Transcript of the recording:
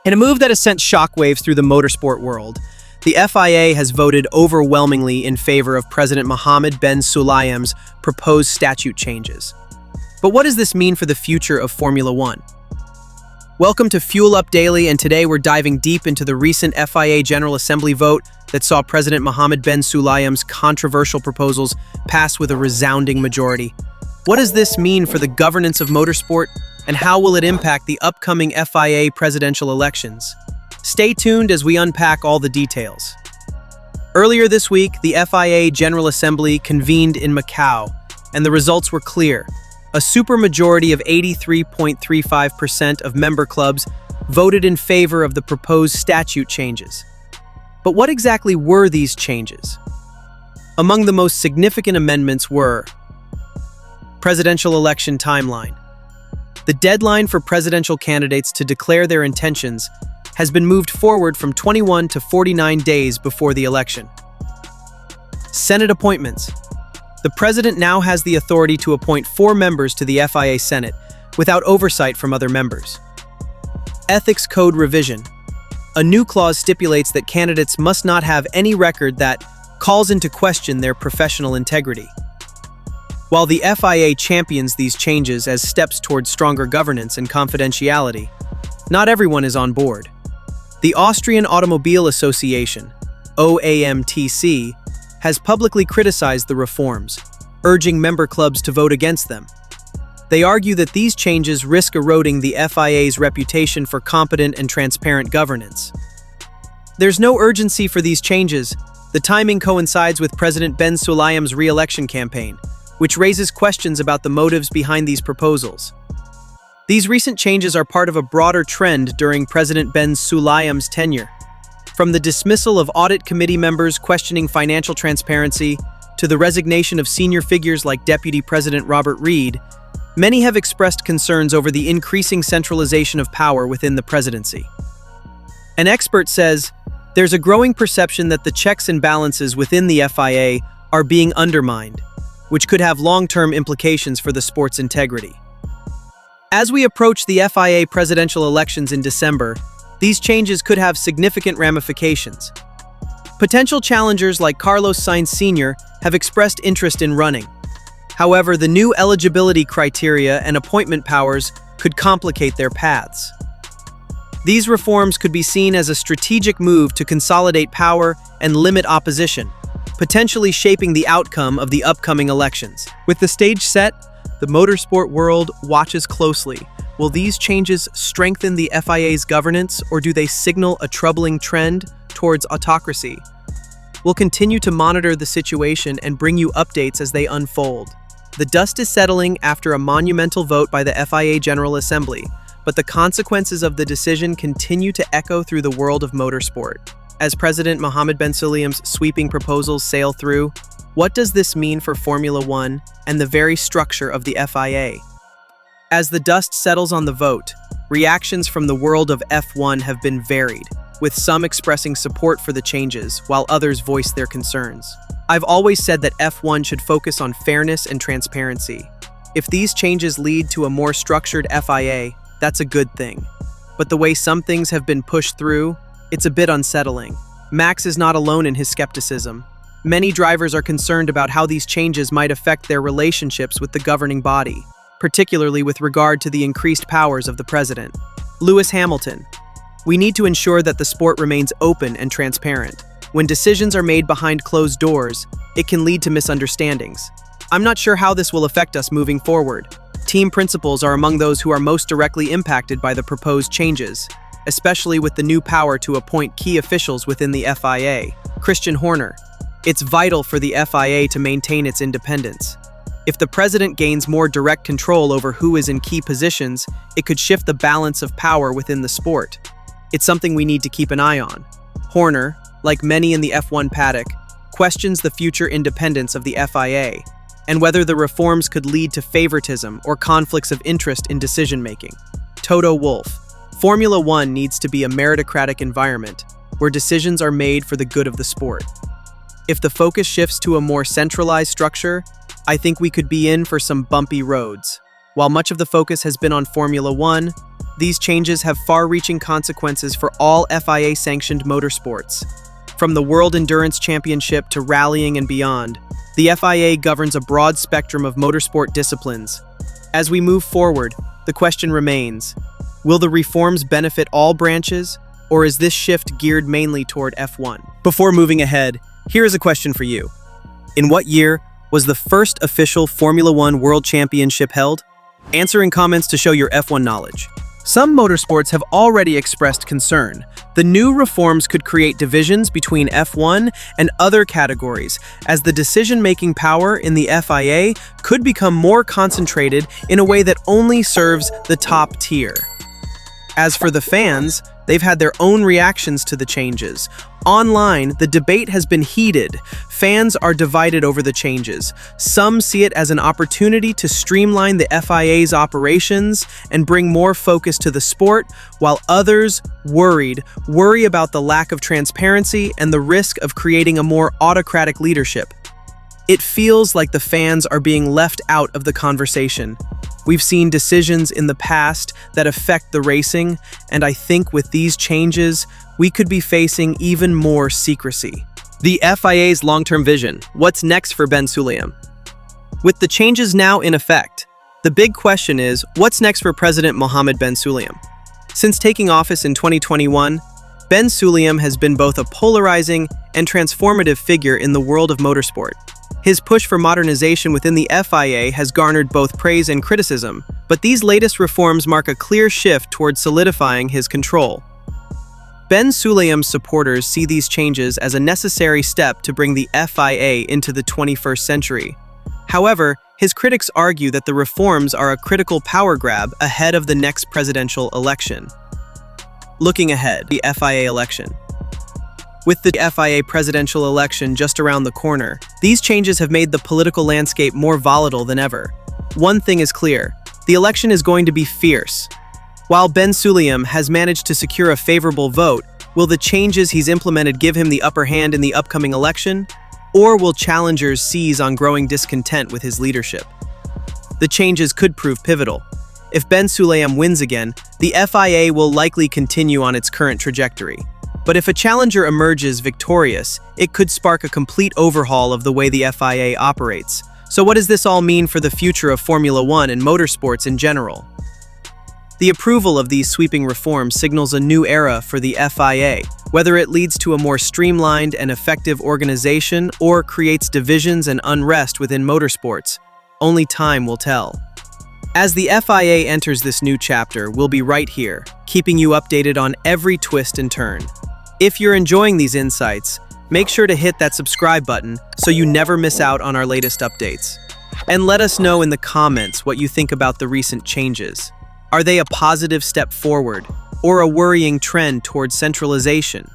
In a move that has sent shockwaves through the motorsport world, the FIA has voted overwhelmingly in favor of President Mohammed Ben Sulayem's proposed statute changes. But what does this mean for the future of Formula One? Welcome to Fuel Up Daily, and today we're diving deep into the recent FIA General Assembly vote that saw President Mohammed Ben Sulayem's controversial proposals pass with a resounding majority. What does this mean for the governance of motorsport, and how will it impact the upcoming FIA presidential elections? Stay tuned as we unpack all the details. Earlier this week, the FIA General Assembly convened in Macau, and the results were clear. A supermajority of 83.35% of member clubs voted in favor of the proposed statute changes. But what exactly were these changes? Among the most significant amendments were presidential election timeline. The deadline for presidential candidates to declare their intentions has been moved forward from 21 to 49 days before the election. Senate appointments. The president now has the authority to appoint 4 members to the FIA Senate without oversight from other members. Ethics code revision. A new clause stipulates that candidates must not have any record that calls into question their professional integrity. While the FIA champions these changes as steps towards stronger governance and confidentiality, not everyone is on board. The Austrian Automobile Association, OAMTC, has publicly criticized the reforms, urging member clubs to vote against them. They argue that these changes risk eroding the FIA's reputation for competent and transparent governance. There's no urgency for these changes. The timing coincides with President Ben Sulayem's re-election campaign, which raises questions about the motives behind these proposals. These recent changes are part of a broader trend during President Ben Sulayem's tenure. From the dismissal of audit committee members questioning financial transparency to the resignation of senior figures like Deputy President Robert Reid, many have expressed concerns over the increasing centralization of power within the presidency. An expert says, there's a growing perception that the checks and balances within the FIA are being undermined, which could have long-term implications for the sport's integrity. As we approach the FIA presidential elections in December, these changes could have significant ramifications. Potential challengers like Carlos Sainz Sr. have expressed interest in running. However, the new eligibility criteria and appointment powers could complicate their paths. These reforms could be seen as a strategic move to consolidate power and limit opposition, potentially shaping the outcome of the upcoming elections. With the stage set, the motorsport world watches closely. Will these changes strengthen the FIA's governance, or do they signal a troubling trend towards autocracy? We'll continue to monitor the situation and bring you updates as they unfold. The dust is settling after a monumental vote by the FIA General Assembly, but the consequences of the decision continue to echo through the world of motorsport. As President Mohammed Ben Sulayem's sweeping proposals sail through, what does this mean for Formula One and the very structure of the FIA? As the dust settles on the vote, reactions from the world of F1 have been varied, with some expressing support for the changes, while others voice their concerns. I've always said that F1 should focus on fairness and transparency. If these changes lead to a more structured FIA, that's a good thing. But the way some things have been pushed through, it's a bit unsettling. Max is not alone in his skepticism. Many drivers are concerned about how these changes might affect their relationships with the governing body, particularly with regard to the increased powers of the president. Lewis Hamilton. We need to ensure that the sport remains open and transparent. When decisions are made behind closed doors, it can lead to misunderstandings. I'm not sure how this will affect us moving forward. Team principals are among those who are most directly impacted by the proposed changes, especially with the new power to appoint key officials within the FIA. Christian Horner. It's vital for the FIA to maintain its independence. If the president gains more direct control over who is in key positions, it could shift the balance of power within the sport. It's something we need to keep an eye on. Horner, like many in the F1 paddock, questions the future independence of the FIA and whether the reforms could lead to favoritism or conflicts of interest in decision-making. Toto Wolff. Formula One needs to be a meritocratic environment where decisions are made for the good of the sport. If the focus shifts to a more centralized structure, I think we could be in for some bumpy roads. While much of the focus has been on Formula One, these changes have far-reaching consequences for all FIA-sanctioned motorsports. From the World Endurance Championship to rallying and beyond, the FIA governs a broad spectrum of motorsport disciplines. As we move forward, the question remains, will the reforms benefit all branches, or is this shift geared mainly toward F1? Before moving ahead, here is a question for you. In what year was the first official Formula One World Championship held? Answer in comments to show your F1 knowledge. Some motorsports have already expressed concern. The new reforms could create divisions between F1 and other categories, as the decision-making power in the FIA could become more concentrated in a way that only serves the top tier. As for the fans, they've had their own reactions to the changes. Online, the debate has been heated. Fans are divided over the changes. Some see it as an opportunity to streamline the FIA's operations and bring more focus to the sport, while others, worry about the lack of transparency and the risk of creating a more autocratic leadership. It feels like the fans are being left out of the conversation. We've seen decisions in the past that affect the racing, and I think with these changes, we could be facing even more secrecy. The FIA's long-term vision. What's next for Ben Sulayem? With the changes now in effect, the big question is, what's next for President Mohammed Ben Sulayem? Since taking office in 2021, Ben Sulayem has been both a polarizing and transformative figure in the world of motorsport. His push for modernization within the FIA has garnered both praise and criticism, but these latest reforms mark a clear shift toward solidifying his control. Ben Sulayem's supporters see these changes as a necessary step to bring the FIA into the 21st century. However, his critics argue that the reforms are a critical power grab ahead of the next presidential election. Looking ahead, the FIA election. With the FIA presidential election just around the corner, these changes have made the political landscape more volatile than ever. One thing is clear, the election is going to be fierce. While Ben Sulayem has managed to secure a favorable vote, will the changes he's implemented give him the upper hand in the upcoming election? Or will challengers seize on growing discontent with his leadership? The changes could prove pivotal. If Ben Sulayem wins again, the FIA will likely continue on its current trajectory. But if a challenger emerges victorious, it could spark a complete overhaul of the way the FIA operates. So what does this all mean for the future of Formula One and motorsports in general? The approval of these sweeping reforms signals a new era for the FIA, whether it leads to a more streamlined and effective organization or creates divisions and unrest within motorsports. Only time will tell. As the FIA enters this new chapter, we'll be right here, keeping you updated on every twist and turn. If you're enjoying these insights, make sure to hit that subscribe button so you never miss out on our latest updates. And let us know in the comments what you think about the recent changes. Are they a positive step forward or a worrying trend towards centralization?